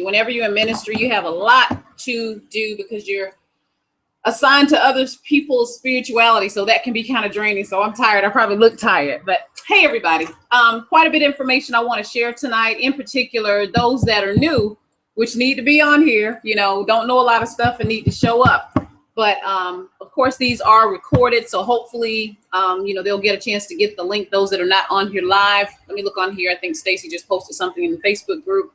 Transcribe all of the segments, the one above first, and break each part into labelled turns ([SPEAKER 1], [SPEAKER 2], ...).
[SPEAKER 1] Whenever you're in ministry, you have a lot to do because you're assigned to other people's spirituality. So that can be kind of draining. So I'm tired. I probably look tired. But hey, everybody, quite a bit of information I want to share tonight. In particular, those that are new, which need to be on here, don't know a lot of stuff and need to show up. But of course, these are recorded. So hopefully, they'll get a chance to get the link. Those that are not on here live. Let me look on here. I think Stacy just posted something in the Facebook group.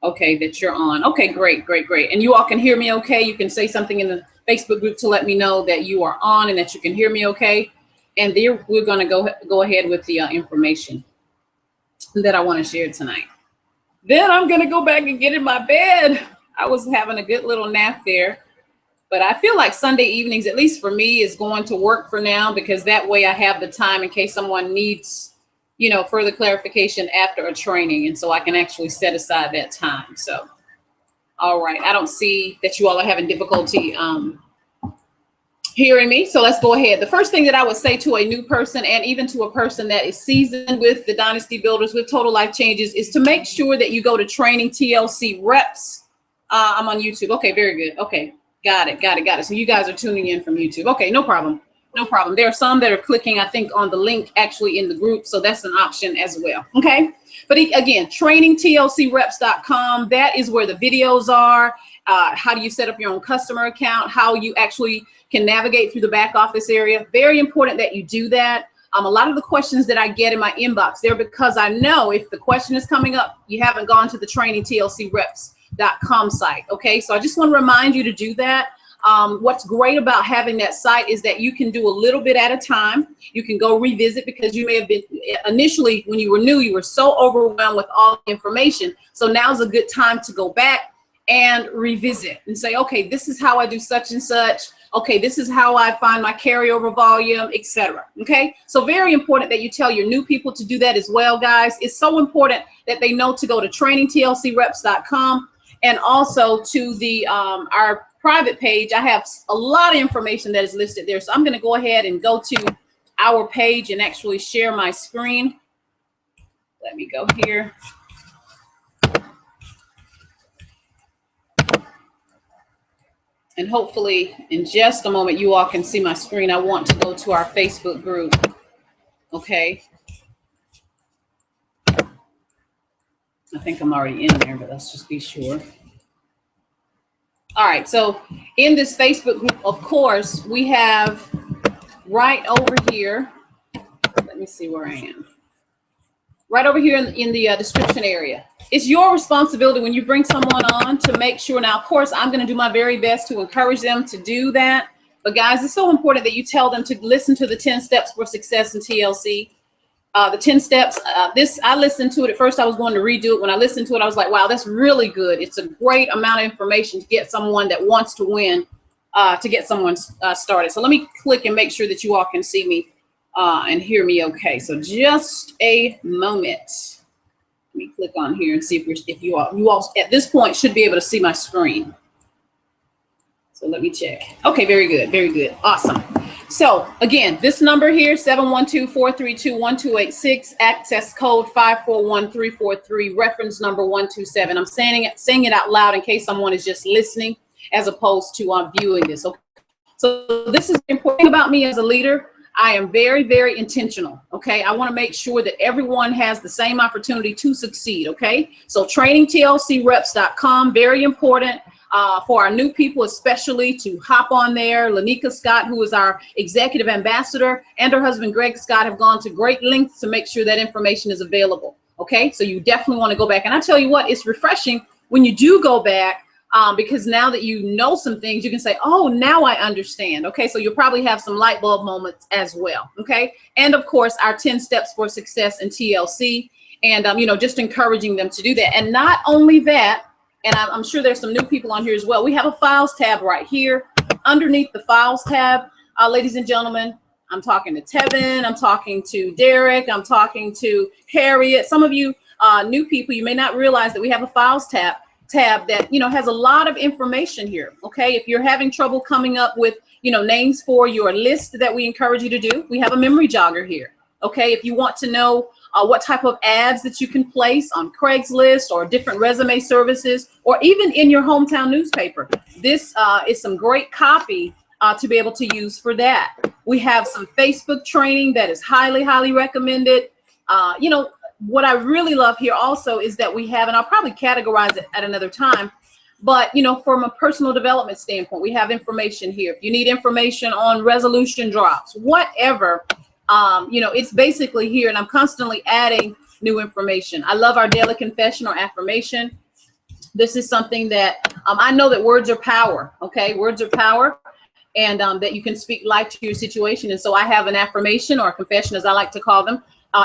[SPEAKER 1] Okay, that you're on. Okay, great. And you all can hear me okay? You can say something in the Facebook group to let me know that you are on and that you can hear me okay. And there we're going to go ahead with the information that I want to share tonight. Then I'm going to go back and get in my bed. I was having a good little nap there. But I feel like Sunday evenings, at least for me, is going to work for now, because that way I have the time in case someone needs further clarification after a training. And so I can actually set aside that time. So, all right. I don't see that you all are having difficulty hearing me. So let's go ahead. The first thing that I would say to a new person, and even to a person that is seasoned with the Dynasty Builders, with Total Life Changes, is to make sure that you go to Training TLC Reps. I'm on YouTube. Okay, very good. Okay, got it. So you guys are tuning in from YouTube. Okay, no problem. There are some that are clicking, I think, on the link actually in the group. So that's an option as well. Okay. But again, trainingtlcreps.com. That is where the videos are. How do you set up your own customer account? How you actually can navigate through the back office area. Very important that you do that. A lot of the questions that I get in my inbox, they're because I know if the question is coming up, you haven't gone to the trainingtlcreps.com site. Okay. So I just want to remind you to do that. What's great about having that site is that you can do a little bit at a time. You can go revisit, because you may have been initially, when you were new, you were so overwhelmed with all the information. So now's a good time to go back and revisit and say, okay, this is how I do such and such. Okay, this is how I find my carryover volume, etc. Okay, so very important that you tell your new people to do that as well, guys. It's so important that they know to go to trainingtlcreps.com, and also to the our private page. I have a lot of information that is listed there. So I'm going to go ahead and go to our page and actually share my screen. Let me go here. And hopefully in just a moment, you all can see my screen. I want to go to our Facebook group. Okay. I think I'm already in there, but let's just be sure. All right, so in this Facebook group, of course, we have right over here. Let me see where I am. Right over here in the description area. It's your responsibility when you bring someone on to make sure. Now, of course, I'm going to do my very best to encourage them to do that. But guys, it's so important that you tell them to listen to the 10 steps for success in TLC. The 10 steps, I listened to it. At first, I was going to redo it. When I listened to it, I was like, wow, that's really good. It's a great amount of information to get someone that wants to win, to get someone started. So let me click and make sure that you all can see me and hear me okay. So just a moment. Let me click on here and see if you all at this point should be able to see my screen. So let me check. Okay, very good. Awesome. So again, this number here, 712-432-1286, access code 541343, reference number 127. I'm saying it out loud in case someone is just listening as opposed to viewing this. Okay. So this is important about me as a leader. I am very, very intentional. Okay. I want to make sure that everyone has the same opportunity to succeed. Okay. So trainingtlcreps.com, very important. For our new people, especially, to hop on there. Lanika Scott, who is our executive ambassador, and her husband, Greg Scott, have gone to great lengths to make sure that information is available. Okay, so you definitely want to go back. And I tell you what, it's refreshing when you do go back, because now that you know some things, you can say, oh, now I understand. Okay, so you'll probably have some light bulb moments as well. Okay, and of course, our 10 steps for success in TLC, and just encouraging them to do that. And not only that, and I'm sure there's some new people on here as well. We have a files tab right here. Underneath the files tab, ladies and gentlemen, I'm talking to Tevin, I'm talking to Derek, I'm talking to Harriet. Some of you new people, you may not realize that we have a files tab that has a lot of information here. Okay, if you're having trouble coming up with names for your list that we encourage you to do, we have a memory jogger here. Okay, if you want to know what type of ads that you can place on Craigslist or different resume services, or even in your hometown newspaper. This is some great copy to be able to use for that. We have some Facebook training that is highly, highly recommended. You know, what I really love here also is that we have, and I'll probably categorize it at another time, but, you know, from a personal development standpoint, we have information here. If you need information on resolution drops, whatever, you know, it's basically here, and I'm constantly adding new information. I love our daily confession or affirmation. This is something that I know that words are power. Okay, words are power, and that you can speak life to your situation. And so I have an affirmation or a confession, as I like to call them,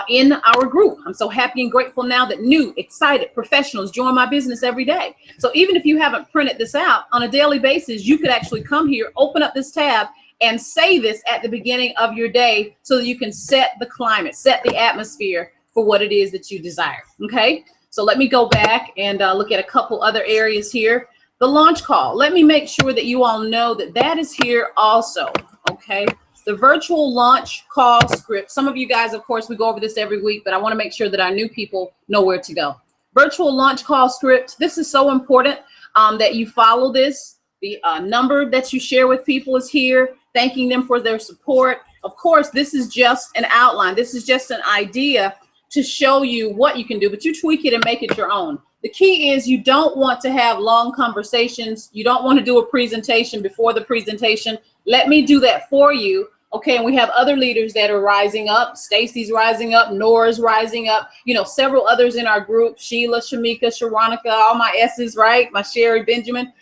[SPEAKER 1] in our group. I'm so happy and grateful now that new, excited professionals join my business every day. So even if you haven't printed this out on a daily basis, you could actually come here, open up this tab, and say this at the beginning of your day so that you can set the climate, set the atmosphere for what it is that you desire. Okay, so let me go back and look at a couple other areas here. The launch call. Let me make sure that you all know that that is here also. Okay. The virtual launch call script. Some of you guys, of course, we go over this every week, but I want to make sure that our new people know where to go. Virtual launch call script. This is so important that you follow this. The number that you share with people is here, thanking them for their support. Of course, this is just an outline. This is just an idea to show you what you can do, but you tweak it and make it your own. The key is you don't want to have long conversations. You don't want to do a presentation before the presentation. Let me do that for you. Okay, and we have other leaders that are rising up. Stacy's rising up, Nora's rising up, you know, several others in our group, Sheila, Shamika, Sharonica, all my S's, right? My Sherry, Benjamin,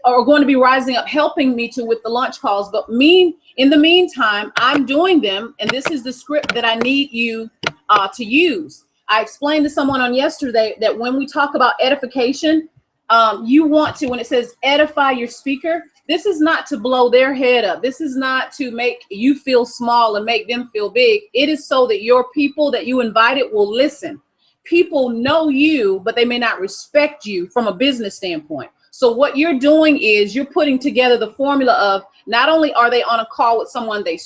[SPEAKER 1] are going to be rising up, helping me with the launch calls. But in the meantime, I'm doing them, and this is the script that I need you to use. I explained to someone on yesterday that when we talk about edification, you want to, when it says edify your speaker, this is not to blow their head up. This is not to make you feel small and make them feel big. It is so that your people that you invited will listen. People know you, but they may not respect you from a business standpoint. So what you're doing is you're putting together the formula of not only are they on a call with someone they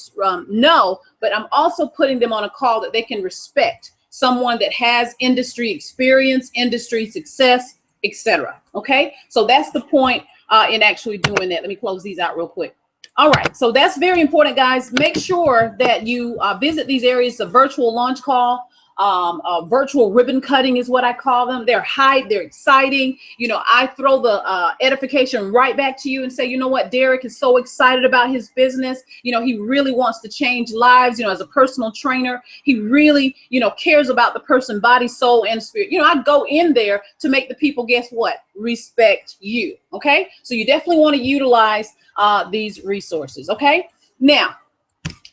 [SPEAKER 1] know, but I'm also putting them on a call that they can respect, someone that has industry experience, industry success, etc. Okay, so that's the point in actually doing that. Let me close these out real quick. All right, so that's very important, guys. Make sure that you visit these areas. A virtual launch call, virtual ribbon cutting is what I call them. They're exciting. You know, I throw the edification right back to you and say, you know what, Derek is so excited about his business. You know, he really wants to change lives. You know, as a personal trainer, he really, you know, cares about the person, body, soul, and spirit. You know, I go in there to make the people, guess what? Respect you. Okay, so you definitely want to utilize these resources. Okay, now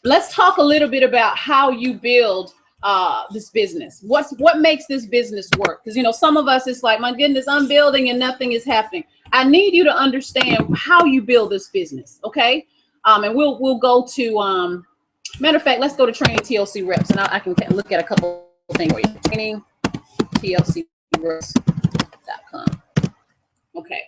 [SPEAKER 1] let's talk a little bit about how you build this business. What makes this business work? Because, you know, some of us, it's like, my goodness, I'm building and nothing is happening. I need you to understand how you build this business. Okay, and we'll go to matter of fact, let's go to training TLC reps, and I can look at a couple of things for you. Training TLC reps.com. Okay.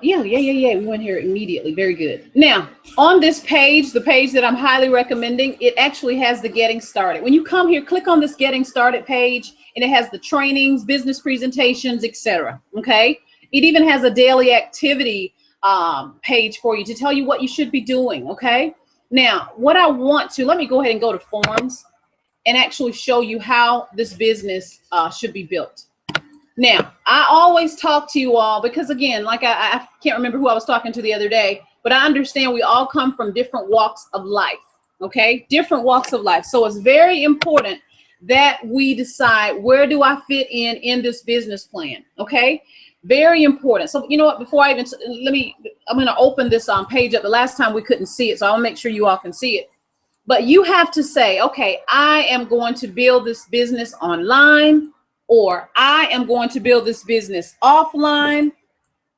[SPEAKER 1] Yeah. We went here immediately. Very good. Now, on this page, the page that I'm highly recommending, it actually has the getting started. When you come here, click on this getting started page, and it has the trainings, business presentations, etc. Okay. It even has a daily activity page for you to tell you what you should be doing. Okay. Now, what I want to, let me go ahead and go to forms and actually show you how this business should be built. Now, I always talk to you all because, again, like I can't remember who I was talking to the other day, but I understand we all come from different walks of life, okay? Different walks of life. So it's very important that we decide, where do I fit in this business plan, okay? Very important. So, you know what, before I even, I'm going to open this page up. The last time we couldn't see it, so I'll make sure you all can see it. But you have to say, okay, I am going to build this business online, or I am going to build this business offline,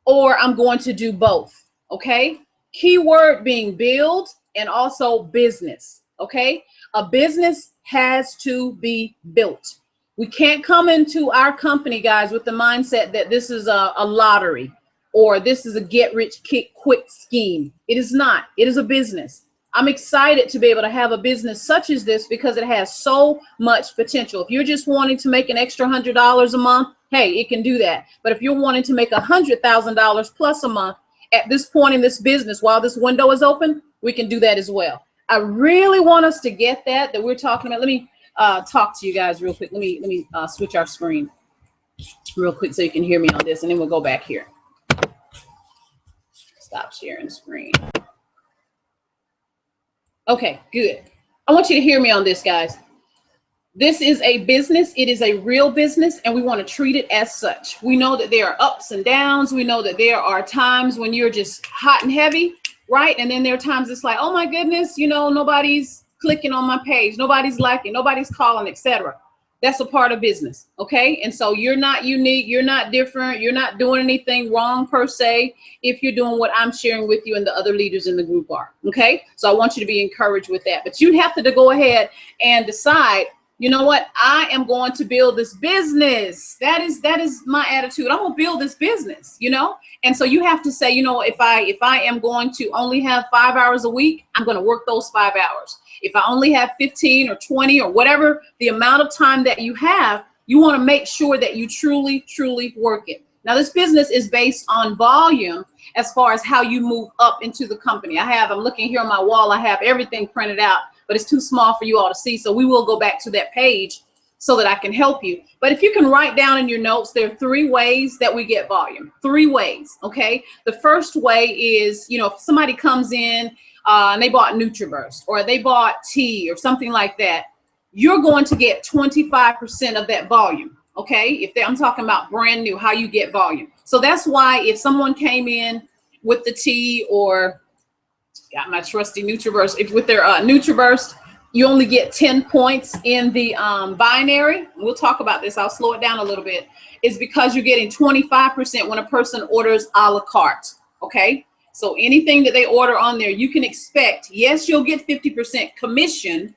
[SPEAKER 1] or I'm going to do both. Okay. Keyword being build and also business. Okay. A business has to be built. We can't come into our company, guys, with the mindset that this is a lottery or this is a get rich quick scheme. It is not. It is a business. I'm excited to be able to have a business such as this because it has so much potential. If you're just wanting to make an extra $100 a month, hey, it can do that. But if you're wanting to make $100,000 plus a month at this point in this business, while this window is open, we can do that as well. I really want us to get that we're talking about. Let me talk to you guys real quick. Let me switch our screen real quick so you can hear me on this, and then we'll go back here. Stop sharing screen. Okay, good. I want you to hear me on this, guys. This is a business. It is a real business, and we want to treat it as such. We know that there are ups and downs. We know that there are times when you're just hot and heavy, right? And then there are times it's like, oh my goodness, you know, nobody's clicking on my page, nobody's liking, nobody's calling, etc. That's a part of business, okay? And so you're not unique, you're not different, you're not doing anything wrong per se if you're doing what I'm sharing with you and the other leaders in the group are, okay? So I want you to be encouraged with that. But you have to go ahead and decide, you know what, I am going to build this business. That is my attitude. I'm gonna build this business, you know? And so you have to say, you know, if I am going to only have 5 hours a week, I'm gonna work those 5 hours. If I only have 15 or 20 or whatever the amount of time that you have, you want to make sure that you truly, truly work it. Now, this business is based on volume as far as how you move up into the company. I'm looking here on my wall, I have everything printed out, but it's too small for you all to see. So we will go back to that page so that I can help you. But if you can write down in your notes, there are 3 ways that we get volume. 3 ways, okay? The first way is, you know, if somebody comes in and they bought NutriBurst or they bought tea or something like that, you're going to get 25% of that volume, okay? I'm talking about brand new, how you get volume. So that's why if someone came in with the tea or got my trusty NutriBurst, if with their NutriBurst, you only get 10 points in the binary. We'll talk about this. I'll slow it down a little bit. It's because you're getting 25% when a person orders a la carte, okay? So anything that they order on there, you can expect, yes, you'll get 50% commission,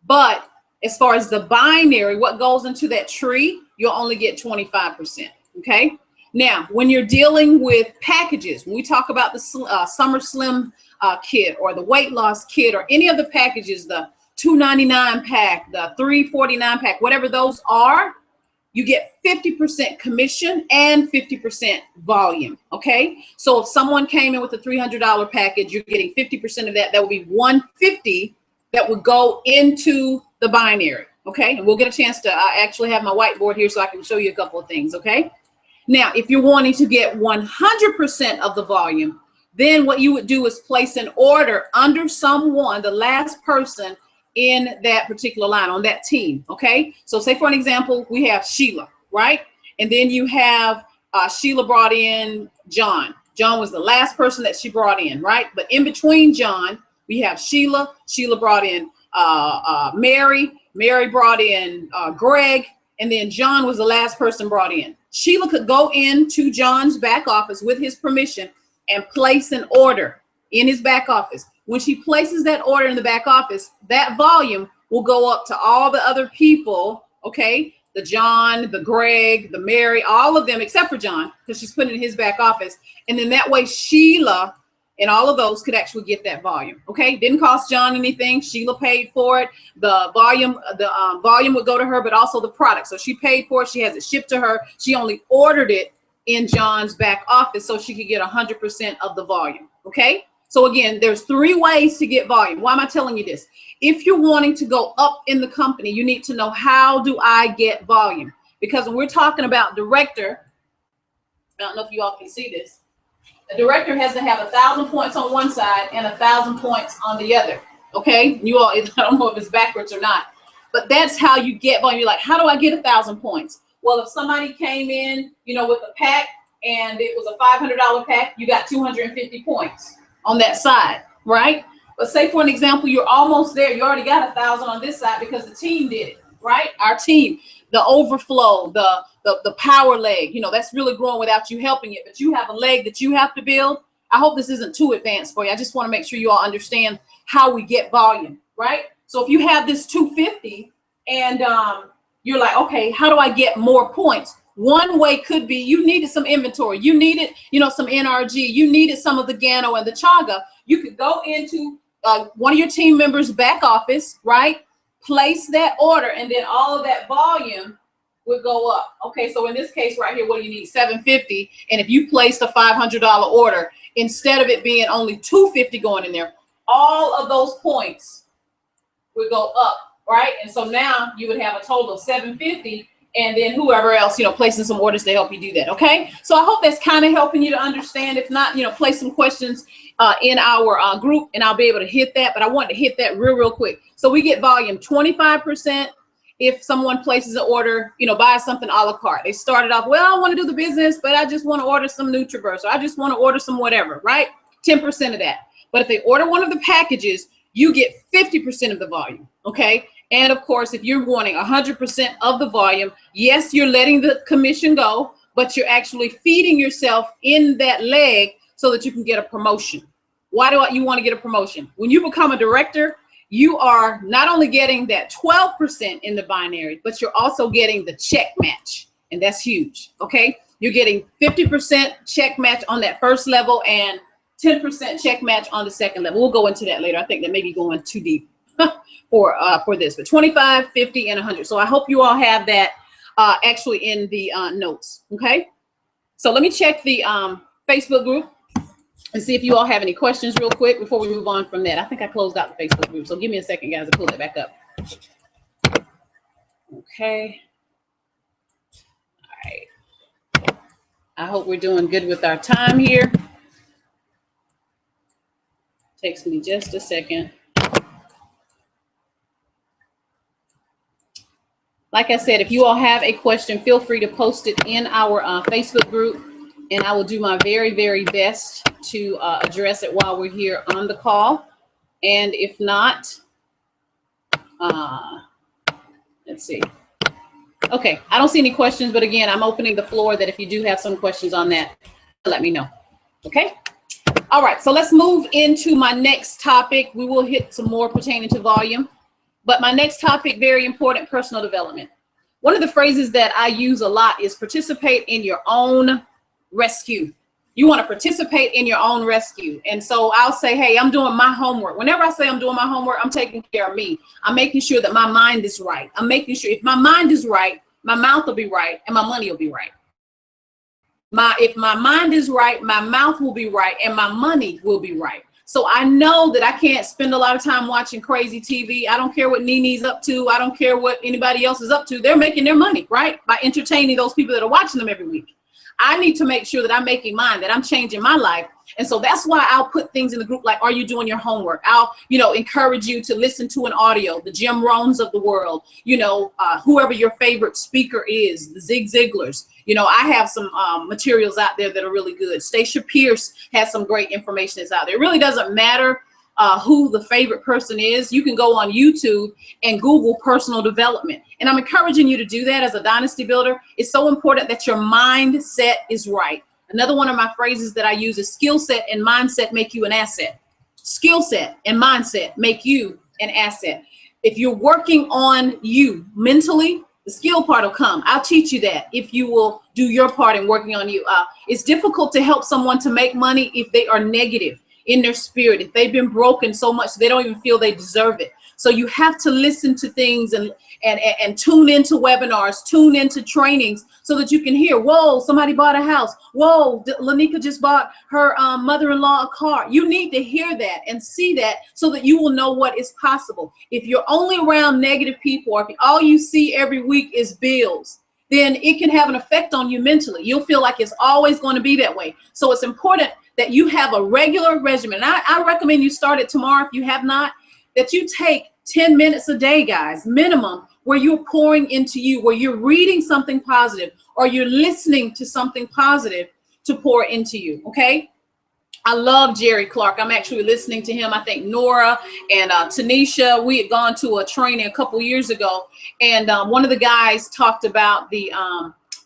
[SPEAKER 1] but as far as the binary, what goes into that tree, you'll only get 25%, okay? Now, when you're dealing with packages, when we talk about the Summer Slim kit or the weight loss kit or any of the packages, the $2.99 pack, the $3.49 pack, whatever those are, you get 50% commission and 50% volume, okay? So if someone came in with a $300 package, you're getting 50% of that. That would be $150 that would go into the binary, okay? And we'll get a chance to actually have my whiteboard here so I can show you a couple of things, okay? Now, if you're wanting to get 100% of the volume, then what you would do is place an order under someone, the last person in that particular line on that team, okay? So say for an example, we have Sheila, right? And then you have Sheila brought in John. John was the last person that she brought in, right? But in between John, we have Sheila. Sheila brought in Mary. Mary brought in Greg. And then John was the last person brought in. Sheila could go into John's back office with his permission and place an order in his back office. When she places that order in the back office, that volume will go up to all the other people, okay? The John, the Greg, the Mary, all of them except for John, because she's putting it in his back office. And then that way Sheila and all of those could actually get that volume, okay? Didn't cost John anything. Sheila paid for it. The volume would go to her, but also the product. So she paid for it. She has it shipped to her. She only ordered it in John's back office so she could get 100% of the volume, okay? So again, there's 3 ways to get volume. Why am I telling you this? If you're wanting to go up in the company, you need to know, how do I get volume? Because when we're talking about director, I don't know if you all can see this. A director has to have 1,000 points on one side and 1,000 points on the other, okay? You all, I don't know if it's backwards or not, but that's how you get volume. You're like, how do I get 1,000 points? Well, if somebody came in, you know, with a pack and it was a $500 pack, you got 250 points on that side, right? But say for an example, you're almost there. You already got 1,000 on this side because the team did it, right? Our team, the overflow, the power leg, you know, that's really growing without you helping it, but you have a leg that you have to build. I hope this isn't too advanced for you. I just want to make sure you all understand how we get volume, right? So if you have this 250 and you're like, okay, how do I get more points? One way could be you needed some inventory. You needed, you know, some NRG. You needed some of the Gano and the Chaga. You could go into one of your team members back office, right? Place that order, and then all of that volume would go up. Okay, so in this case right here, what do you need? $750. And if you placed a $500 order, instead of it being only $250 going in there, all of those points would go up, right? And so now you would have a total of $750, and then whoever else, placing some orders to help you do that. Okay, so I hope that's kind of helping you to understand. If not, place some questions in our group, and I'll be able to hit that. But I want to hit that real quick. So we get volume 25% if someone places an order, buys something a la carte. They started off, well, I want to do the business, but I just want to order some NutriBurst, or I just want to order some whatever, right? 10% of that. But if they order one of the packages, you get 50% of the volume. Okay. And of course, if you're wanting 100% of the volume, yes, you're letting the commission go, but you're actually feeding yourself in that leg so that you can get a promotion. Why do you want to get a promotion? When you become a director, you are not only getting that 12% in the binary, but you're also getting the check match. And that's huge. Okay. You're getting 50% check match on that first level and 10% check match on the second level. We'll go into that later. I think that may be going too deep for this, but 25, 50, and 100. So I hope you all have that actually in the notes. Okay. So let me check the Facebook group and see if you all have any questions real quick before we move on from that. I think I closed out the Facebook group. So give me a second, guys, to pull that back up. Okay. All right. I hope we're doing good with our time here. Takes me just a second. Like I said, if you all have a question, feel free to post it in our Facebook group, and I will do my very, very best to address it while we're here on the call. And if not, let's see. Okay, I don't see any questions, but again, I'm opening the floor that if you do have some questions on that, let me know. Okay. All right, so let's move into my next topic. We will hit some more pertaining to volume, but my next topic, very important, personal development. One of the phrases that I use a lot is participate in your own rescue. You want to participate in your own rescue. And so I'll say, hey, I'm doing my homework. Whenever I say I'm doing my homework, I'm taking care of me. I'm making sure that my mind is right. I'm making sure if my mind is right, my mouth will be right and my money will be right. If my mind is right, my mouth will be right and my money will be right. So I know that I can't spend a lot of time watching crazy TV. I don't care what Nene's up to. I don't care what anybody else is up to. They're making their money, right? By entertaining those people that are watching them every week. I need to make sure that I'm making mine, that I'm changing my life. And so that's why I'll put things in the group like, are you doing your homework? I'll, encourage you to listen to an audio, the Jim Rohns of the world, whoever your favorite speaker is, the Zig Ziglars. I have some materials out there that are really good. Stacia Pierce has some great information that's out there. It really doesn't matter who the favorite person is. You can go on YouTube and Google personal development. And I'm encouraging you to do that as a dynasty builder. It's so important that your mindset is right. Another one of my phrases that I use is skill set and mindset make you an asset. Skill set and mindset make you an asset. If you're working on you mentally, the skill part will come. I'll teach you that if you will do your part in working on you. It's difficult to help someone to make money if they are negative in their spirit, if they've been broken so much they don't even feel they deserve it. So you have to listen to things and tune into webinars, tune into trainings so that you can hear, whoa, somebody bought a house. Whoa, Lanika just bought her mother-in-law a car. You need to hear that and see that so that you will know what is possible. If you're only around negative people, or if all you see every week is bills, then it can have an effect on you mentally. You'll feel like it's always going to be that way. So it's important that you have a regular regimen. And I recommend you start it tomorrow if you have not, that you take 10 minutes a day, guys, minimum, where you're pouring into you, where you're reading something positive or you're listening to something positive to pour into you, okay? I love Jerry Clark. I'm actually listening to him. I think Nora and Tanisha, we had gone to a training a couple years ago, and one of the guys talked about the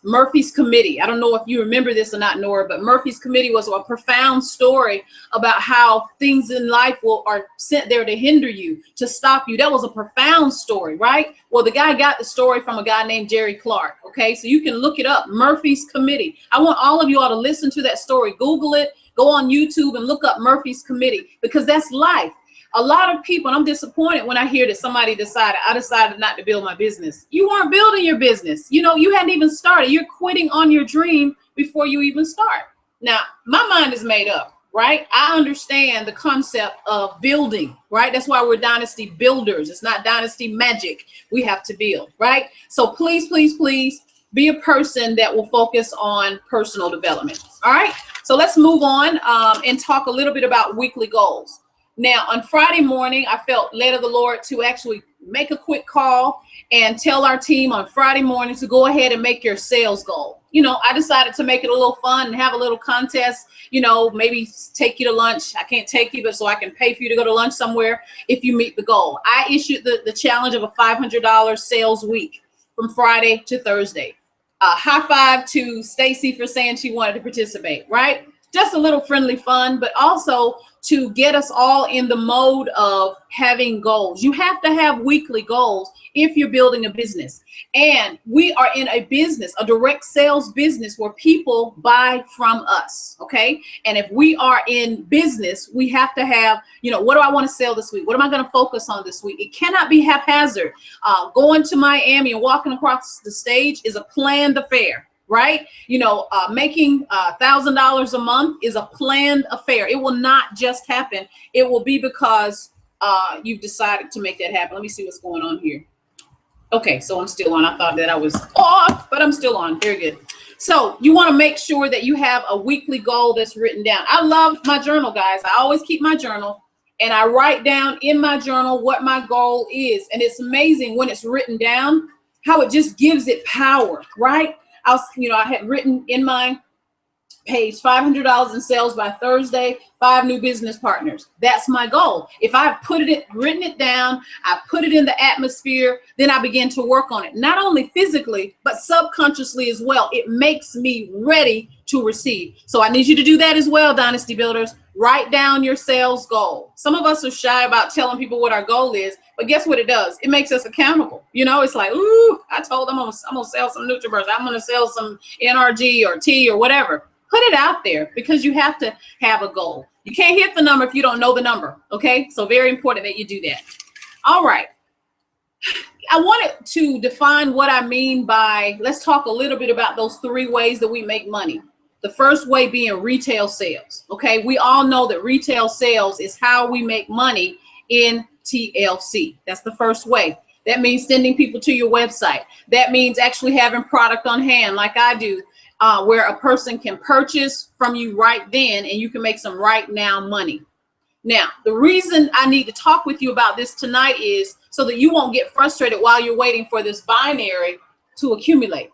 [SPEAKER 1] Murphy's Committee. I don't know if you remember this or not, Nora, but Murphy's Committee was a profound story about how things in life are sent there to hinder you, to stop you. That was a profound story, right? Well, the guy got the story from a guy named Jerry Clark, okay? So you can look it up, Murphy's Committee. I want all of you all to listen to that story. Google it, go on YouTube and look up Murphy's Committee, because that's life. A lot of people, and I'm disappointed when I hear that somebody I decided not to build my business. You weren't building your business. You know, you hadn't even started. You're quitting on your dream before you even start. Now, my mind is made up, right? I understand the concept of building, right? That's why we're dynasty builders. It's not dynasty magic. We have to build, right? So please, please, please be a person that will focus on personal development. All right. So let's move on and talk a little bit about weekly goals. Now, on Friday morning, I felt led of the Lord to actually make a quick call and tell our team on Friday morning to go ahead and make your sales goal. You know, I decided to make it a little fun and have a little contest, you know, maybe take you to lunch. I can't take you, but so I can pay for you to go to lunch somewhere if you meet the goal. I issued the challenge of a $500 sales week from Friday to Thursday. High five to Stacy for saying she wanted to participate, right? Just a little friendly fun, but also to get us all in the mode of having goals. You have to have weekly goals if you're building a business. And we are in a business, a direct sales business where people buy from us, okay? And if we are in business, we have to have, you know, what do I want to sell this week? What am I going to focus on this week? It cannot be haphazard. Going to Miami and walking across the stage is a planned affair. Right? You know, making $1,000 a month is a planned affair. It will not just happen. It will be because you've decided to make that happen. Let me see what's going on here. Okay, so I'm still on. I thought that I was off, but I'm still on. Very good. So you want to make sure that you have a weekly goal that's written down. I love my journal, guys. I always keep my journal and I write down in my journal what my goal is. And it's amazing when it's written down, how it just gives it power, right? I had written in my page $500 in sales by Thursday, 5 new business partners. That's my goal. If I've written it down, I put it in the atmosphere, then I begin to work on it. Not only physically, but subconsciously as well. It makes me ready to receive. So I need you to do that as well, Dynasty Builders. Write down your sales goal. Some of us are shy about telling people what our goal is, but guess what it does? It makes us accountable. You know, it's like, ooh, I told them I'm gonna sell some NutriBurst. I'm gonna sell some NRG or tea or whatever. Put it out there because you have to have a goal. You can't hit the number if you don't know the number. Okay, so very important that you do that. All right. I wanted to define what I mean by, let's talk a little bit about those 3 ways that we make money. The first way being retail sales. Okay, we all know that retail sales is how we make money in TLC. That's the first way. That means sending people to your website. That means actually having product on hand like I do, where a person can purchase from you right then and you can make some right now money. Now, the reason I need to talk with you about this tonight is so that you won't get frustrated while you're waiting for this binary to accumulate,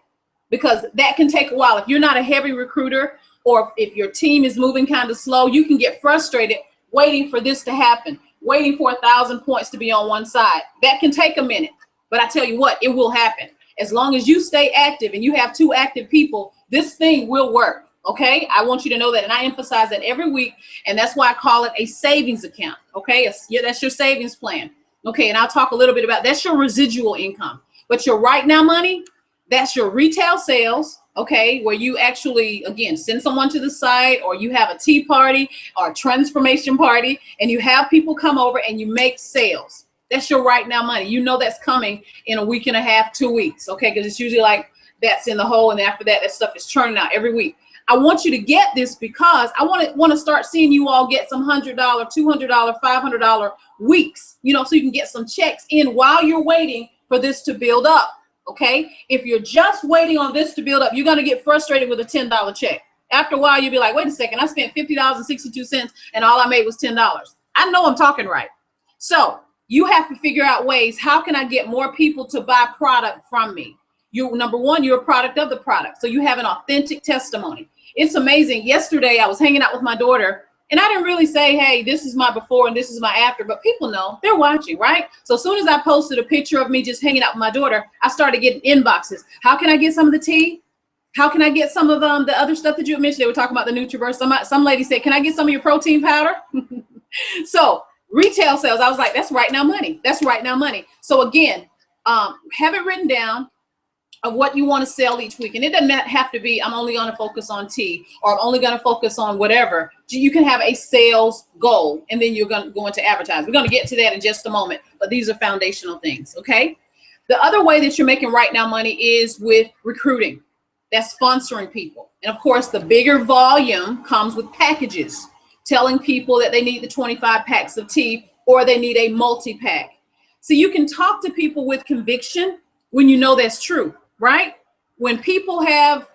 [SPEAKER 1] because that can take a while. If you're not a heavy recruiter or if your team is moving kind of slow, you can get frustrated waiting for this to happen, waiting for 1,000 points to be on one side. That can take a minute, but I tell you what, it will happen. As long as you stay active and you have 2 active people, this thing will work. Okay, I want you to know that, and I emphasize that every week, and that's why I call it a savings account. Okay, that's your savings plan. Okay, and I'll talk a little bit about that's your residual income, but your right now money, that's your retail sales. Okay, where you actually, again, send someone to the site, or you have a tea party or a transformation party, and you have people come over and you make sales. That's your right now money. You know that's coming in a week and a half, 2 weeks. Okay, because it's usually like that's in the hole, and after that, that stuff is churning out every week. I want you to get this because I want to start seeing you all get some $100, $200, $500 weeks, you know, so you can get some checks in while you're waiting for this to build up. Okay, if you're just waiting on this to build up, you're going to get frustrated with a $10 check. After a while, you'll be like, wait a second, I spent $50.62 and all I made was $10. I know I'm talking right. So you have to figure out ways, how can I get more people to buy product from me? Number one, you're a product of the product. So you have an authentic testimony. It's amazing. Yesterday, I was hanging out with my daughter, and I didn't really say, hey, this is my before and this is my after, but people know, they're watching, right? So as soon as I posted a picture of me just hanging out with my daughter, I started getting inboxes. How can I get some of the tea? How can I get some of the other stuff that you mentioned? They were talking about the NutriBurst. Some lady said, can I get some of your protein powder? So retail sales, I was like, that's right now money. That's right now money. So again, have it written down. of what you want to sell each week. And it doesn't have to be, I'm only going to focus on tea, or I'm only going to focus on whatever. You can have a sales goal, and then you're going to go into advertising. We're going to get to that in just a moment, but these are foundational things, okay? The other way that you're making right now money is with recruiting. That's sponsoring people. And of course, the bigger volume comes with packages, telling people that they need the 25 packs of tea, or they need a multi-pack. So you can talk to people with conviction when you know that's true, right? When people have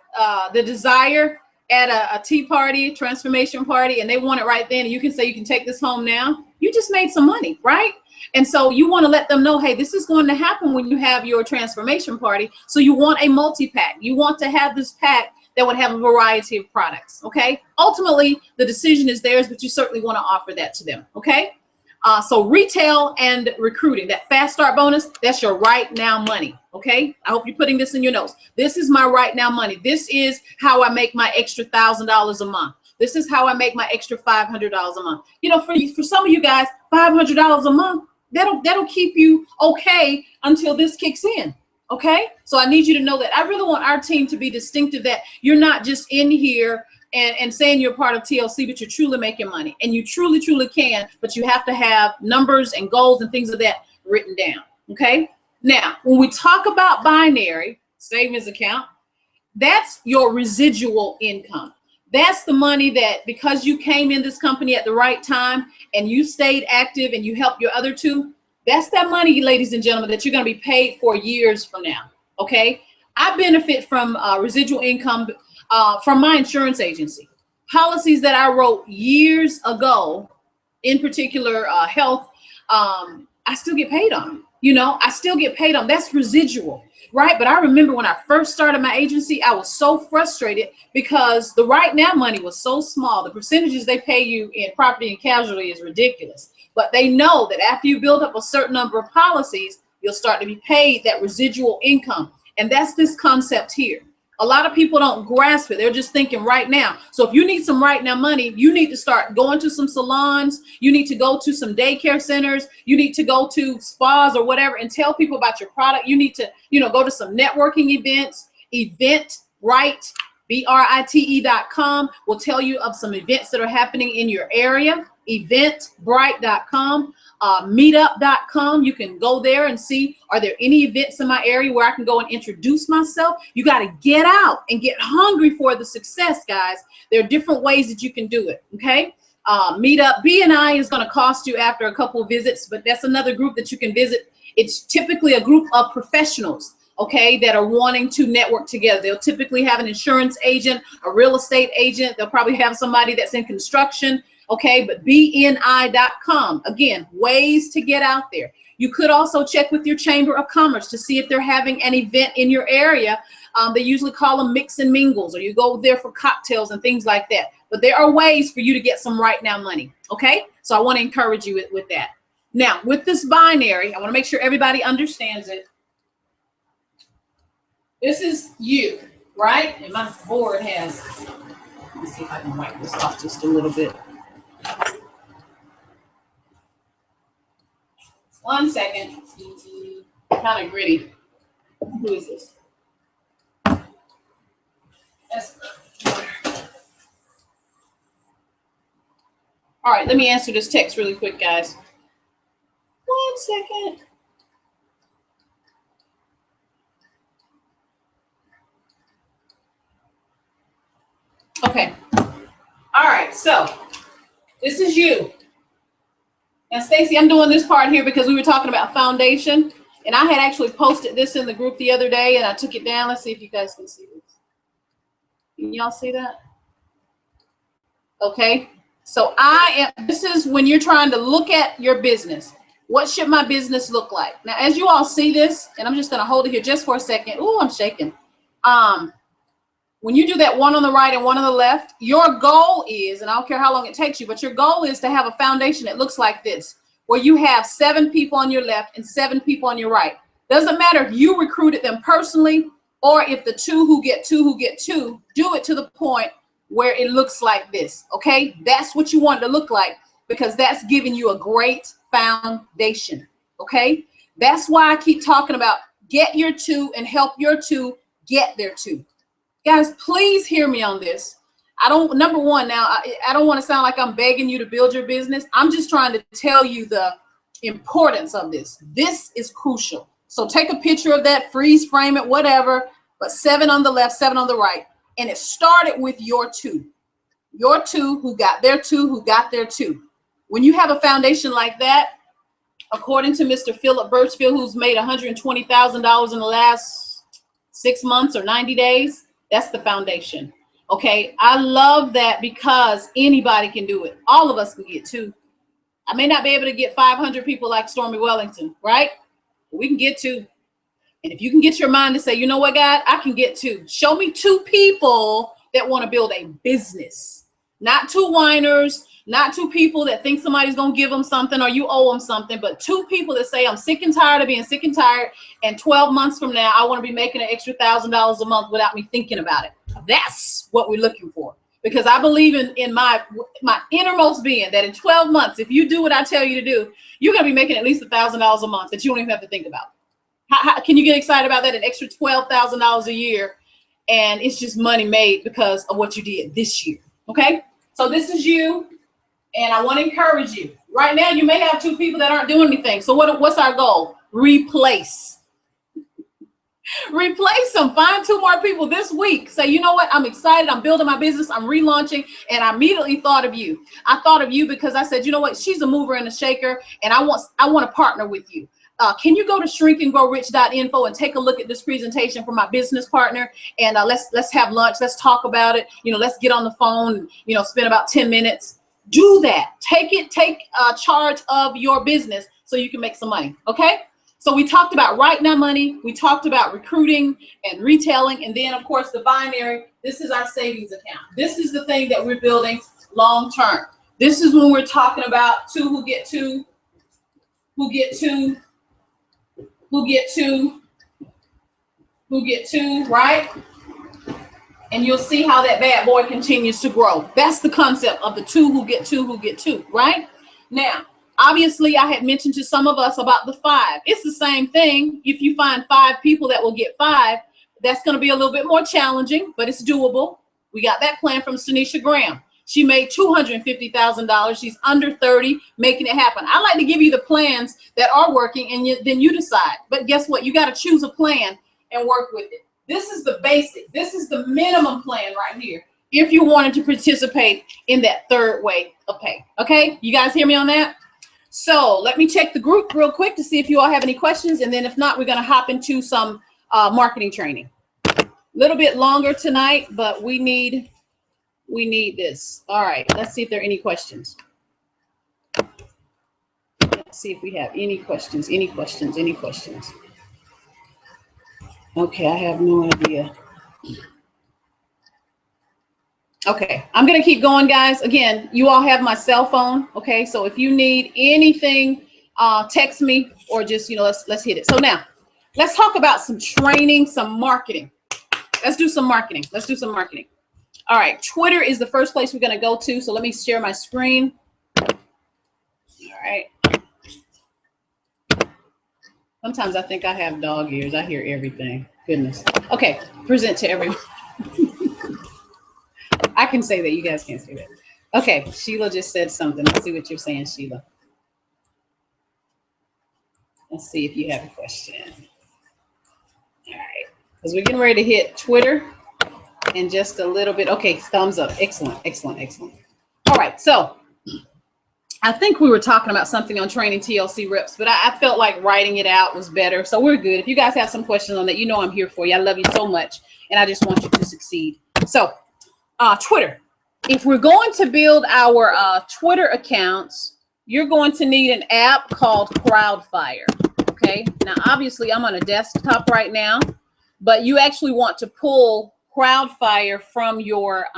[SPEAKER 1] the desire at a tea party, transformation party, and they want it right then, and you can say, you can take this home now, you just made some money, right? And so you want to let them know, hey, this is going to happen when you have your transformation party. So you want a multi-pack. You want to have this pack that would have a variety of products, okay? Ultimately, the decision is theirs, but you certainly want to offer that to them, okay? So retail and recruiting, that fast start bonus, that's your right now money, okay? I hope you're putting this in your notes. This is my right now money. This is how I make my extra $1,000 a month. This is how I make my extra $500 a month. You know, for some of you guys, $500 a month, that'll keep you okay until this kicks in, okay? So I need you to know that. I really want our team to be distinctive, that you're not just in here and saying you're part of TLC, but you're truly making money. And you truly, truly can, but you have to have numbers and goals and things of that written down, okay? Now, when we talk about binary savings account, that's your residual income. That's the money that, because you came in this company at the right time and you stayed active and you helped your other two, that's that money, ladies and gentlemen, that you're going to be paid for years from now, okay? I benefit from residual income from my insurance agency. Policies that I wrote years ago, in particular health, I still get paid on. You know, I still get paid on. That's residual, right? But I remember when I first started my agency, I was so frustrated because the right now money was so small. The percentages they pay you in property and casualty is ridiculous. But they know that after you build up a certain number of policies, you'll start to be paid that residual income. And that's this concept here. A lot of people don't grasp it. They're just thinking right now. So if you need some right now money, you need to start going to some salons. You need to go to some daycare centers. You need to go to spas or whatever and tell people about your product. You need to, go to some networking events. Eventbrite, BRITE.com will tell you of some events that are happening in your area. Eventbrite.com. Meetup.com. You can go there and see, are there any events in my area where I can go and introduce myself? You got to get out and get hungry for the success, guys. There are different ways that you can do it. Okay. Meetup BNI is going to cost you after a couple of visits, but that's another group that you can visit. It's typically a group of professionals, okay, that are wanting to network together. They'll typically have an insurance agent, a real estate agent. They'll probably have somebody that's in construction. Okay, but BNI.com, again, ways to get out there. You could also check with your Chamber of Commerce to see if they're having an event in your area. They usually call them mix and mingles, or you go there for cocktails and things like that. But there are ways for you to get some right now money, okay? So I want to encourage you with that. Now, with this binary, I want to make sure everybody understands it. This is you, right? And my board has, let me see if I can wipe this off just a little bit. 1 second. Kind of gritty. Who is this? That's all right. Let me answer this text really quick, guys. 1 second. Okay. All right. So this is you. Now, Stacy, I'm doing this part here because we were talking about foundation, and I had actually posted this in the group the other day, and I took it down. Let's see if you guys can see this. Can y'all see that? Okay. So this is when you're trying to look at your business. What should my business look like? Now, as you all see this, and I'm just going to hold it here just for a second. Oh, I'm shaking. When you do that one on the right and one on the left, your goal is, and I don't care how long it takes you, but your goal is to have a foundation that looks like this, where you have 7 people on your left and 7 people on your right. Doesn't matter if you recruited them personally or if the 2 who get 2 do it to the point where it looks like this, okay? That's what you want it to look like, because that's giving you a great foundation, okay? That's why I keep talking about get your two and help your two get their two. Guys, please hear me on this. Number one, now, I don't want to sound like I'm begging you to build your business. I'm just trying to tell you the importance of this. This is crucial. So take a picture of that, freeze frame it, whatever, but 7 on the left, 7 on the right. And it started with your two. Your two who got their two, who got their two. When you have a foundation like that, according to Mr. Philip Birchfield, who's made $120,000 in the last 6 months or 90 days, that's the foundation. Okay, I love that because anybody can do it. All of us can get two. I may not be able to get 500 people like Stormy Wellington, right? But we can get two. And if you can get your mind to say, you know what, God, I can get two. Show me 2 people that want to build a business. Not 2 whiners, not 2 people that think somebody's going to give them something or you owe them something, but 2 people that say, I'm sick and tired of being sick and tired. And 12 months from now, I want to be making an extra $1,000 a month without me thinking about it. That's what we're looking for. Because I believe in my innermost being that in 12 months, if you do what I tell you to do, you're going to be making at least $1,000 a month that you don't even have to think about. How can you get excited about that? An extra $12,000 a year, and it's just money made because of what you did this year. Okay, so this is you, and I want to encourage you. Right now, you may have 2 people that aren't doing anything. So what's our goal? Replace. Replace them. Find 2 more people this week. Say, you know what? I'm excited. I'm building my business. I'm relaunching. And I immediately thought of you. I thought of you because I said, you know what? She's a mover and a shaker. And I want to partner with you. Can you go to shrinkandgrowrich.info and take a look at this presentation for my business partner? And let's have lunch. Let's talk about it. You know, let's get on the phone, you know, spend about 10 minutes. Do that. Take charge of your business so you can make some money. Okay. So we talked about right now money. We talked about recruiting and retailing. And then, of course, the binary. This is our savings account. This is the thing that we're building long term. This is when we're talking about 2 who get 2, who get 2, who get 2, who get 2, right? And you'll see how that bad boy continues to grow. That's the concept of the 2 who get 2, who get 2, right? Now, obviously, I had mentioned to some of us about the 5. It's the same thing. If you find 5 people that will get 5, that's going to be a little bit more challenging, but it's doable. We got that plan from Stanisha Graham. She made $250,000. She's under 30, making it happen. I like to give you the plans that are working, and then you decide. But guess what? You got to choose a plan and work with it. This is the basic. This is the minimum plan right here if you wanted to participate in that 3rd way of pay. Okay? You guys hear me on that? So let me check the group real quick to see if you all have any questions. And then if not, we're going to hop into some marketing training. A little bit longer tonight, but we need this. All right. Let's see if there are any questions. Let's see if we have any questions, any questions, any questions. Okay. I have no idea. Okay, I'm going to keep going, guys. Again, you all have my cell phone. Okay, so if you need anything, text me or just, you know, let's hit it. So now let's talk about some training, some marketing. Let's do some marketing. Let's do some marketing. All right, Twitter is the first place we're going to go to. So let me share my screen. All right. Sometimes I think I have dog ears. I hear everything. Goodness. Okay, present to everyone. I can say that. You guys can't say that. Okay, Sheila just said something. Let's see what you're saying, Sheila. Let's see if you have a question. All right, because we're getting ready to hit Twitter in just a little bit. Okay, thumbs up. Excellent, excellent, excellent. All right, so I think we were talking about something on training TLC reps, but I felt like writing it out was better. So we're good. If you guys have some questions on that, you know I'm here for you. I love you so much, and I just want you to succeed. So Twitter. If we're going to build our Twitter accounts, you're going to need an app called Crowdfire. Okay. Now, obviously, I'm on a desktop right now, but you actually want to pull Crowdfire from your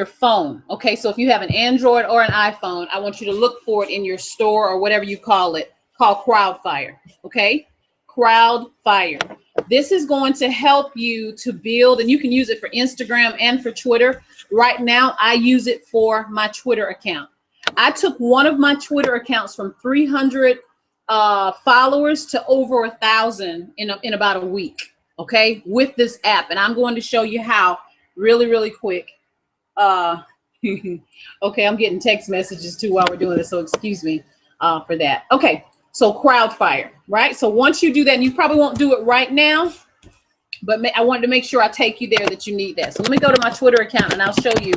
[SPEAKER 1] phone. Okay. So if you have an Android or an iPhone, I want you to look for it in your store or whatever you call it, called Crowdfire. Okay. Crowdfire. This is going to help you to build, and you can use it for Instagram and for Twitter. Right now, I use it for my Twitter account. I took one of my Twitter accounts from 300 followers to over 1,000 in about a week. Okay, with this app, and I'm going to show you how really quick. Okay, I'm getting text messages too while we're doing this, so excuse me for that. Okay, so Crowdfire, right? So once you do that, and you probably won't do it right now, but I wanted to make sure I take you there that you need that. So let me go to my Twitter account and I'll show you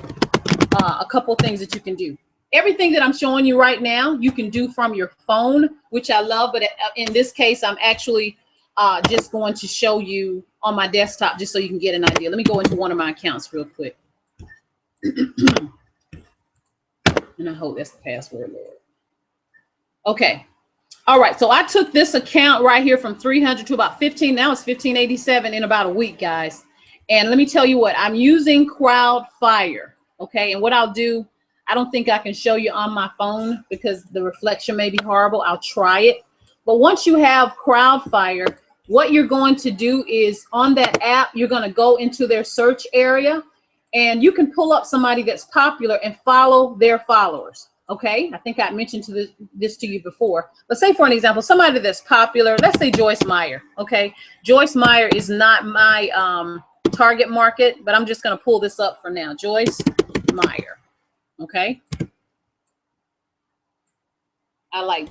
[SPEAKER 1] a couple things that you can do. Everything that I'm showing you right now, you can do from your phone, which I love. But in this case, I'm actually just going to show you on my desktop just so you can get an idea. Let me go into one of my accounts real quick. And I hope that's the password, Lord. Okay. All right. So I took this account right here from 300 to about 15. Now it's 1587 in about a week, guys. And let me tell you what, I'm using Crowdfire. Okay. And what I'll do, I don't think I can show you on my phone because the reflection may be horrible. I'll try it. But once you have Crowdfire, what you're going to do is on that app, you're going to go into their search area and you can pull up somebody that's popular and follow their followers. Okay. I think I mentioned this to you before, but say for an example, somebody that's popular, let's say Joyce Meyer. Okay. Joyce Meyer is not my target market, but I'm just going to pull this up for now. Joyce Meyer. Okay. I like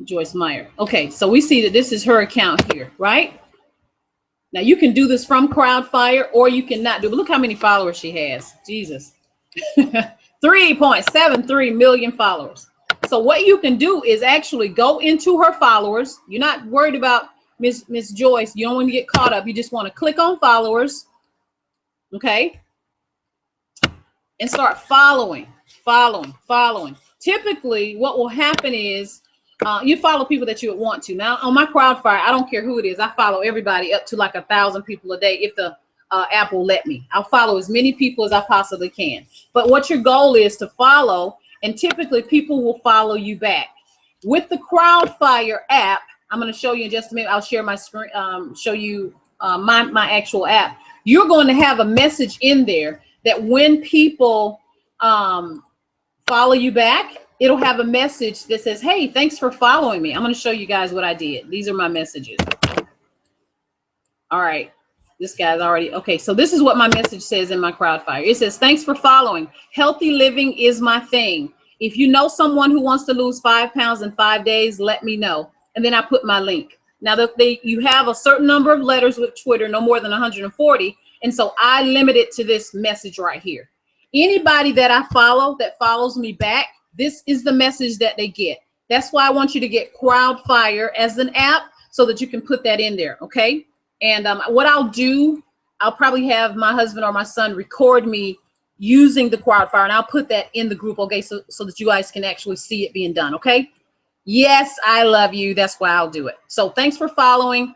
[SPEAKER 1] Joyce Meyer. Okay, so we see that this is her account here, right? Now you can do this from Crowdfire or you cannot do, but look how many followers she has. Jesus. 3.73 million followers. So what you can do is actually go into her followers. You're not worried about Miss Joyce. You don't want to get caught up. You just want to click on followers. Okay. And start following. Typically, what will happen is you follow people that you would want to. Now, on my Crowdfire, I don't care who it is. I follow everybody up to like 1,000 people a day if the app will let me. I'll follow as many people as I possibly can. But what your goal is to follow, and typically people will follow you back. With the Crowdfire app, I'm going to show you in just a minute. I'll share my screen, show you my actual app. You're going to have a message in there that when people follow you back, it'll have a message that says, hey, thanks for following me. I'm going to show you guys what I did. These are my messages. All right. This guy's already, okay. So this is what my message says in my Crowdfire. It says, thanks for following. Healthy living is my thing. If you know someone who wants to lose 5 pounds in 5 days, let me know. And then I put my link. Now you have a certain number of letters with Twitter, no more than 140. And so I limit it to this message right here. Anybody that I follow that follows me back, this is the message that they get. That's why I want you to get Crowdfire as an app so that you can put that in there. Okay. And what I'll do, I'll probably have my husband or my son record me using the Crowdfire and I'll put that in the group. Okay. So that you guys can actually see it being done. Okay. Yes, I love you. That's why I'll do it. So thanks for following.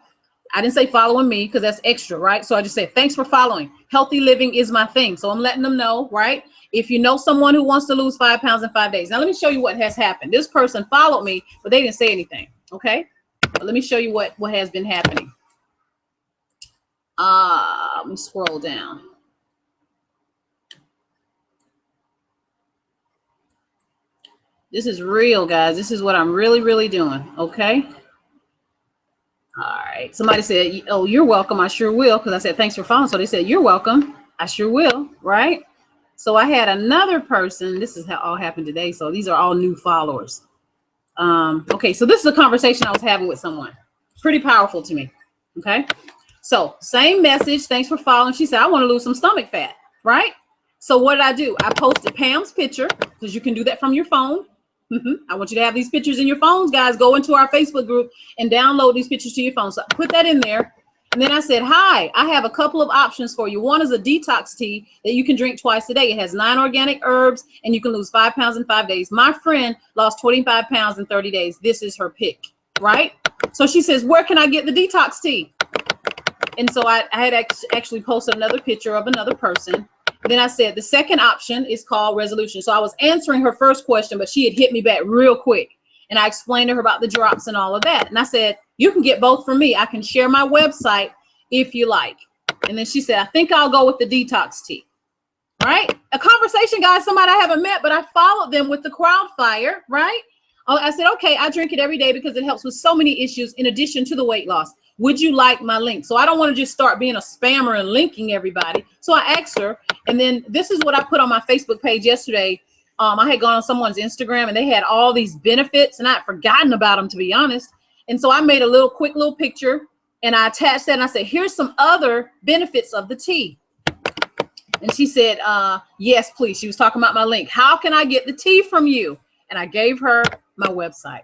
[SPEAKER 1] I didn't say following me because that's extra, right? So I just said, thanks for following. Healthy living is my thing. So I'm letting them know, right? If you know someone who wants to lose 5 pounds in 5 days. Now let me show you what has happened. This person followed me, but they didn't say anything. Okay. But let me show you what has been happening. Let me scroll down. This is real, guys. This is what I'm really doing. Okay. All right. Somebody said, oh, you're welcome. I sure will. Because I said, thanks for following. So they said, you're welcome. I sure will. Right. So I had another person. This is how all happened today. So these are all new followers. Okay. So this is a conversation I was having with someone. Pretty powerful to me. Okay. So same message. Thanks for following. She said, I want to lose some stomach fat. Right. So what did I do? I posted Pam's picture because you can do that from your phone. I want you to have these pictures in your phones, guys. Go into our Facebook group and download these pictures to your phone. So I put that in there. And then I said, hi, I have a couple of options for you. One is a detox tea that you can drink twice a day. It has 9 organic herbs and you can lose 5 pounds in 5 days. My friend lost 25 pounds in 30 days. This is her pick, right? So she says, where can I get the detox tea? And so I had actually posted another picture of another person. Then I said, the second option is called resolution. So I was answering her first question, but she had hit me back real quick. And I explained to her about the drops and all of that. And I said, you can get both from me. I can share my website if you like. And then she said, I think I'll go with the detox tea. Right? A conversation, guys, somebody I haven't met, but I followed them with the Crowdfire, right? I said, okay, I drink it every day because it helps with so many issues in addition to the weight loss. Would you like my link? So I don't want to just start being a spammer and linking everybody. So I asked her, and then this is what I put on my Facebook page yesterday. I had gone on someone's Instagram and they had all these benefits and I had forgotten about them, to be honest. And so I made a quick little picture and I attached that and I said, here's some other benefits of the tea. And she said, yes, please. She was talking about my link. How can I get the tea from you? And I gave her my website.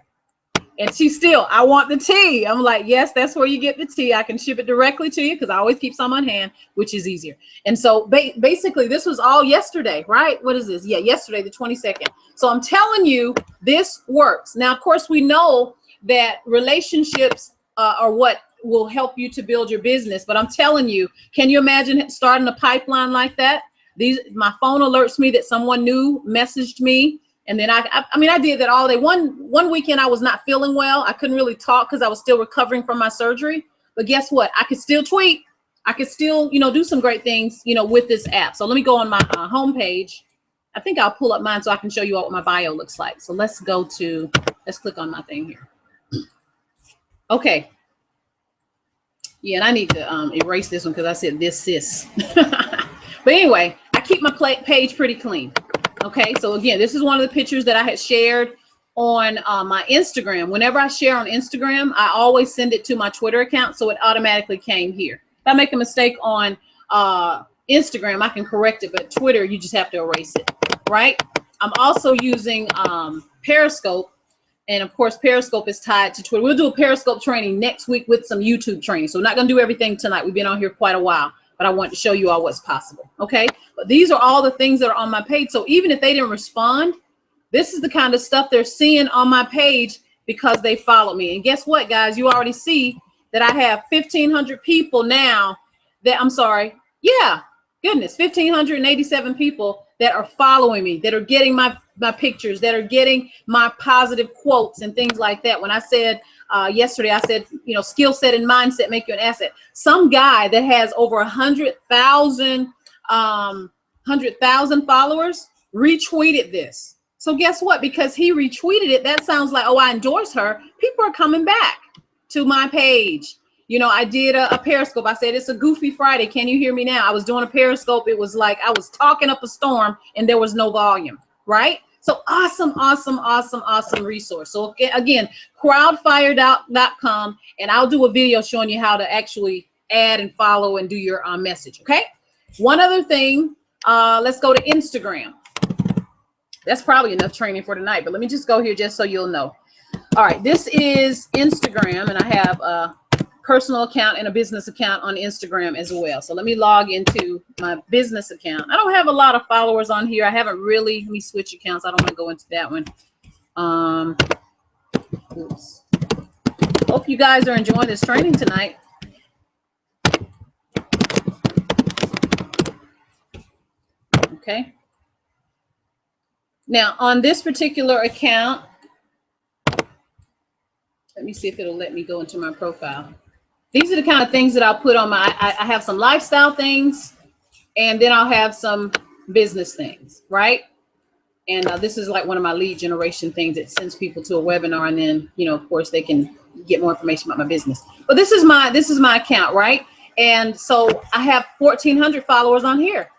[SPEAKER 1] And she still, I want the tea. I'm like, yes, that's where you get the tea. I can ship it directly to you because I always keep some on hand, which is easier. And so basically, this was all yesterday, right? What is this? Yeah, yesterday, the 22nd. So I'm telling you, this works. Now, of course, we know that relationships are what will help you to build your business. But I'm telling you, can you imagine starting a pipeline like that? My phone alerts me that someone new messaged me. And then I did that all day. One weekend I was not feeling well. I couldn't really talk because I was still recovering from my surgery. But guess what? I could still tweet. I could still, do some great things, with this app. So let me go on my homepage. I think I'll pull up mine so I can show you what my bio looks like. So let's click on my thing here. Okay. Yeah, and I need to erase this one because I said this, sis. But anyway, I keep my page pretty clean. Okay, so again, this is one of the pictures that I had shared on my Instagram. Whenever I share on Instagram, I always send it to my Twitter account, so it automatically came here. If I make a mistake on Instagram, I can correct it, but Twitter, you just have to erase it, right? I'm also using Periscope, and of course, Periscope is tied to Twitter. We'll do a Periscope training next week with some YouTube training, so we're not going to do everything tonight. We've been on here quite a while, but I want to show you all what's possible, okay? But these are all the things that are on my page. So even if they didn't respond, this is the kind of stuff they're seeing on my page because they follow me. And guess what, guys? You already see that I have 1,500 people now that, 1,587 people that are following me, that are getting my pictures, that are getting my positive quotes and things like that. When I said yesterday, I said, skill set and mindset make you an asset. Some guy that has over 100,000 followers retweeted this. So guess what? Because he retweeted it, that sounds like, oh, I endorse her. People are coming back to my page. I did a Periscope. I said, it's a goofy Friday. Can you hear me now? I was doing a Periscope. It was like I was talking up a storm and there was no volume, right? So awesome resource. So again, crowdfire.com, and I'll do a video showing you how to actually add and follow and do your message, okay? One other thing, let's go to Instagram. That's probably enough training for tonight, but let me just go here just so you'll know. All right, this is Instagram, and I have a personal account and a business account on Instagram as well. So let me log into my business account. I don't have a lot of followers on here. I haven't really, let me switch accounts. I don't want to go into that one. Oops. Hope you guys are enjoying this training tonight. Okay. Now on this particular account, let me see if it'll let me go into my profile. These are the kind of things that I'll put on my, I have some lifestyle things, and then I'll have some business things, right? And this is like one of my lead generation things that sends people to a webinar, and then, of course, they can get more information about my business. But this is my account, right? And so I have 1,400 followers on here.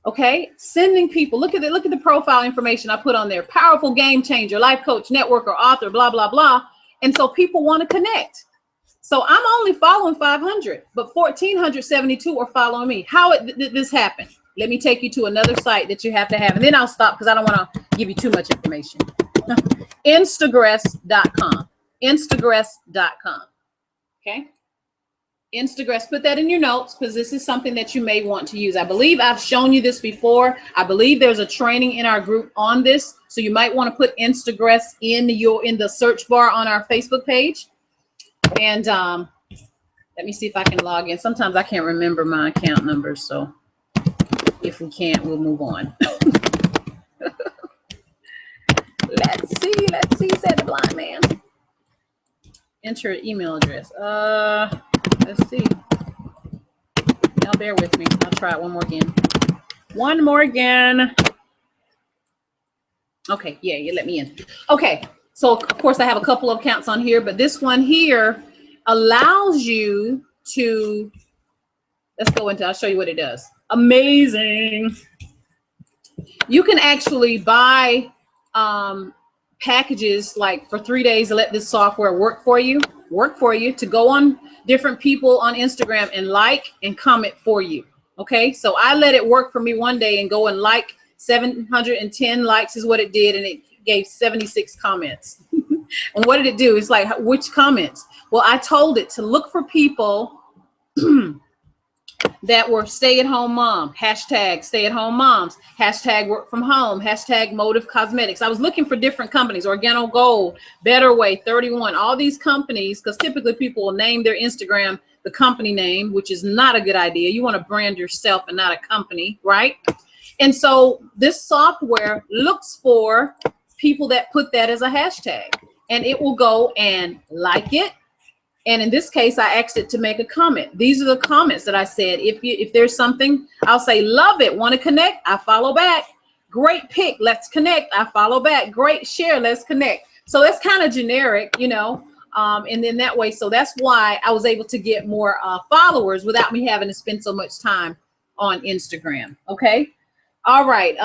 [SPEAKER 1] Okay, sending people, look at the profile information I put on there. Powerful game changer, life coach, networker, author, blah, blah, blah. And so people want to connect. So I'm only following 500, but 1,472 are following me. How did this happen? Let me take you to another site that you have to have, and then I'll stop because I don't want to give you too much information. Instagress.com. Instagress.com. Okay. Instagress, put that in your notes because this is something that you may want to use. I believe I've shown you this before. I believe there's a training in our group on this. So you might want to put Instagress in the search bar on our Facebook page. And let me see if I can log in. Sometimes I can't remember my account numbers. So if we can't, we'll move on. Let's see, said the blind man. Enter an email address. Let's see. Now bear with me. I'll try it one more again. Okay, yeah, you let me in. Okay, So of course I have a couple of accounts on here, but this one here allows you to, let's go into, I'll show you what it does. Amazing. You can actually buy packages like for 3 days to let this software work for you, to go on different people on Instagram and like and comment for you. Okay, so I let it work for me one day and go and like 710 likes is what it did, and it gave 76 comments. And what did it do? It's like, which comments? Well, I told it to look for people that were stay-at-home mom, hashtag stay-at-home moms, hashtag work from home, hashtag Motive Cosmetics. I was looking for different companies, Organo Gold, Better Way, 31, all these companies, because typically people will name their Instagram the company name, which is not a good idea. You want to brand yourself and not a company, right? And so this software looks for people that put that as a hashtag, and it will go and like it. And in this case, I asked it to make a comment. These are the comments that I said. If there's something, I'll say, love it, want to connect, I follow back. Great pick, let's connect, I follow back. Great share, let's connect. So that's kind of generic, you know, and then that way, so that's why I was able to get more followers without me having to spend so much time on Instagram. Okay. All right.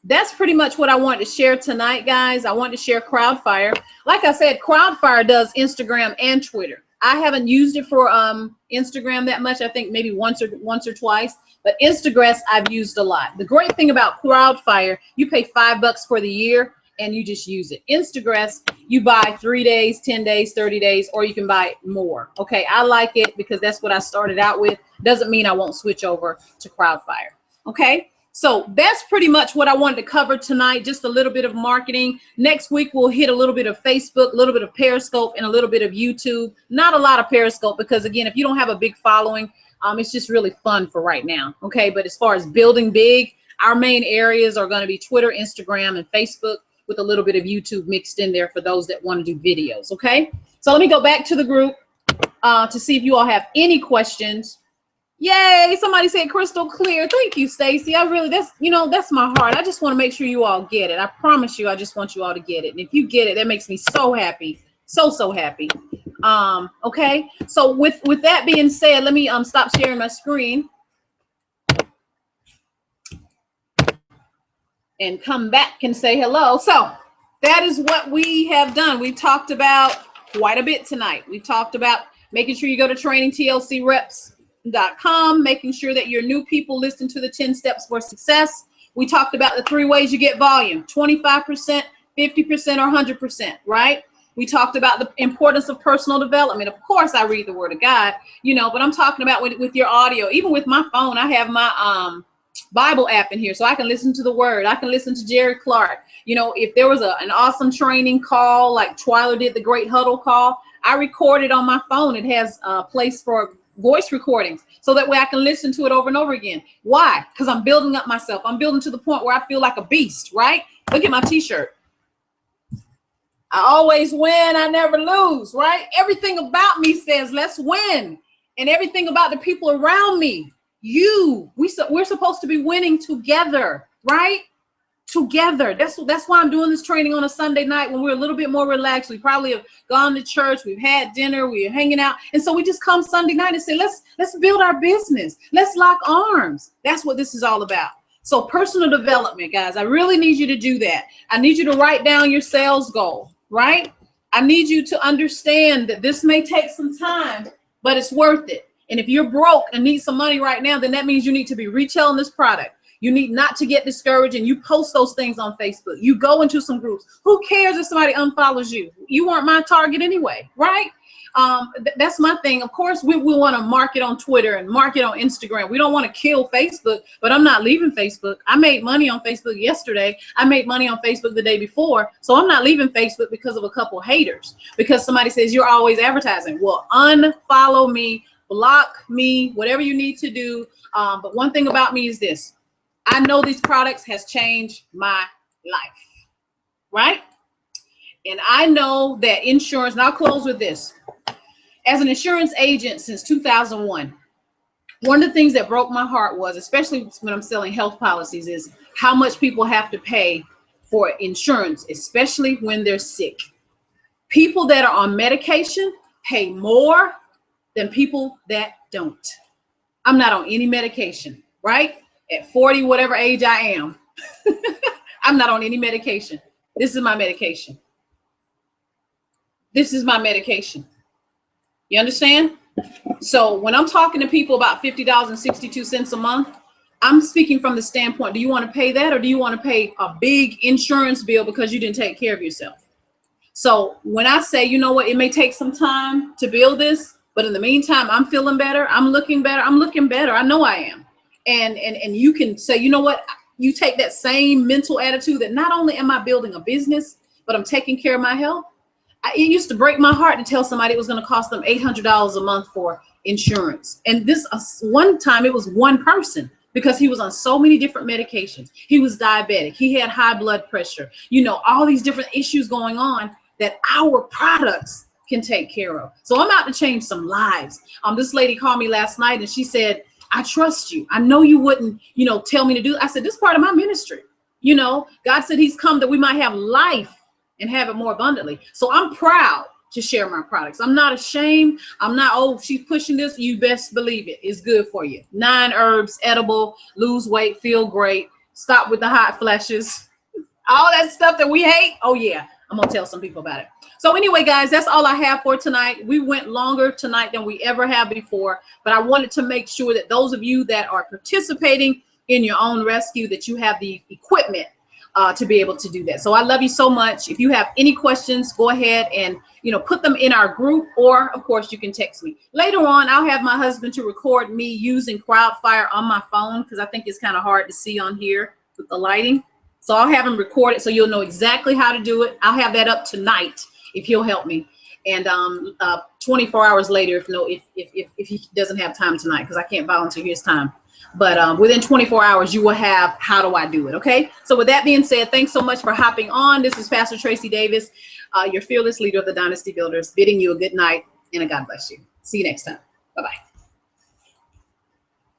[SPEAKER 1] That's pretty much what I wanted to share tonight, guys. I wanted to share Crowdfire. Like I said, Crowdfire does Instagram and Twitter. I haven't used it for Instagram that much. I think maybe once or twice, but Instagram I've used a lot. The great thing about Crowdfire, you pay $5 for the year and you just use it. Instagram, you buy 3 days, 10 days, 30 days, or you can buy more. Okay, I like it because that's what I started out with. Doesn't mean I won't switch over to Crowdfire. Okay. So that's pretty much what I wanted to cover tonight, just a little bit of marketing. Next week, we'll hit a little bit of Facebook, a little bit of Periscope, and a little bit of YouTube. Not a lot of Periscope because, again, if you don't have a big following, it's just really fun for right now. Okay, but as far as building big, our main areas are going to be Twitter, Instagram, and Facebook with a little bit of YouTube mixed in there for those that want to do videos. Okay, so let me go back to the group to see if you all have any questions. Yay, somebody said crystal clear. Thank you, Stacy. I really, that's my heart. I just want to make sure you all get it. I promise you, I just want you all to get it. And if you get it, that makes me so happy. So happy. Okay. So with that being said, let me stop sharing my screen and come back and say hello. So that is what we have done. We talked about quite a bit tonight. We talked about making sure you go to trainingtlcreps.com, making sure that your new people listen to the 10 steps for success. We talked about the 3 ways you get volume, 25%, 50%, or 100%, right? We talked about the importance of personal development. Of course, I read the Word of God, but I'm talking about with your audio. Even with my phone, I have my Bible app in here, so I can listen to the Word. I can listen to Jerry Clark. If there was an awesome training call, like Twyla did the Great Huddle call, I recorded on my phone. It has a place for voice recordings, so that way I can listen to it over and over again. Why? Because I'm building up myself. I'm building to the point where I feel like a beast, right? Look at my t-shirt. I always win, I never lose, right? Everything about me says let's win. And everything about the people around me, we're supposed to be winning together, right? Together. That's why I'm doing this training on a Sunday night when we're a little bit more relaxed. We probably have gone to church, we've had dinner, we're hanging out, and so we just come Sunday night and say, let's build our business, let's lock arms. That's what this is all about. So personal development, guys, I really need you to do that. I need you to write down your sales goal, right? I need you to understand that this may take some time, but it's worth it. And if you're broke and need some money right now, then that means you need to be retailing this product. You need not to get discouraged, and you post those things on Facebook. You go into some groups. Who cares if somebody unfollows you? You weren't my target anyway, right? That's my thing. Of course, we want to market on Twitter and market on Instagram. We don't want to kill Facebook, but I'm not leaving Facebook. I made money on Facebook yesterday. I made money on Facebook the day before. So I'm not leaving Facebook because of a couple haters, because somebody says you're always advertising. Well, unfollow me, block me, whatever you need to do. But one thing about me is this. I know these products has changed my life, right? And I know that insurance, and I'll close with this. As an insurance agent since 2001, one of the things that broke my heart was, especially when I'm selling health policies, is how much people have to pay for insurance, especially when they're sick. People that are on medication pay more than people that don't. I'm not on any medication, right? At 40, whatever age I am, I'm not on any medication. This is my medication. This is my medication. You understand? So when I'm talking to people about $50.62 a month, I'm speaking from the standpoint, do you want to pay that, or do you want to pay a big insurance bill because you didn't take care of yourself? So when I say, you know what, it may take some time to build this, but in the meantime, I'm feeling better. I'm looking better. I know I am. And you can say, you know what, you take that same mental attitude that not only am I building a business, but I'm taking care of my health. It used to break my heart to tell somebody it was going to cost them $800 a month for insurance. And this one time it was one person, because he was on so many different medications. He was diabetic. He had high blood pressure, you know, all these different issues going on that our products can take care of. So I'm out to change some lives. This lady called me last night and she said, I trust you. I know you wouldn't, you know, tell me to do. I said, this is part of my ministry. You know, God said he's come that we might have life and have it more abundantly. So I'm proud to share my products. I'm not ashamed. I'm not, oh, she's pushing this. You best believe it. It's good for you. 9 herbs, edible, lose weight, feel great. Stop with the hot flashes. All that stuff that we hate. Oh yeah, I'm gonna tell some people about it. So anyway, guys, that's all I have for tonight. We went longer tonight than we ever have before, but I wanted to make sure that those of you that are participating in your own rescue, that you have the equipment to be able to do that. So I love you so much. If you have any questions, go ahead and, you know, put them in our group, or of course you can text me. Later on, I'll have my husband to record me using Crowdfire on my phone, because I think it's kind of hard to see on here with the lighting. So I'll have him record it so you'll know exactly how to do it. I'll have that up tonight if he'll help me. And 24 hours later, if he doesn't have time tonight, because I can't volunteer his time. But within 24 hours, you will have how do I do it, okay? So with that being said, thanks so much for hopping on. This is Pastor Tracy Davis, your fearless leader of the Dynasty Builders, bidding you a good night and a God bless you. See you next time. Bye-bye.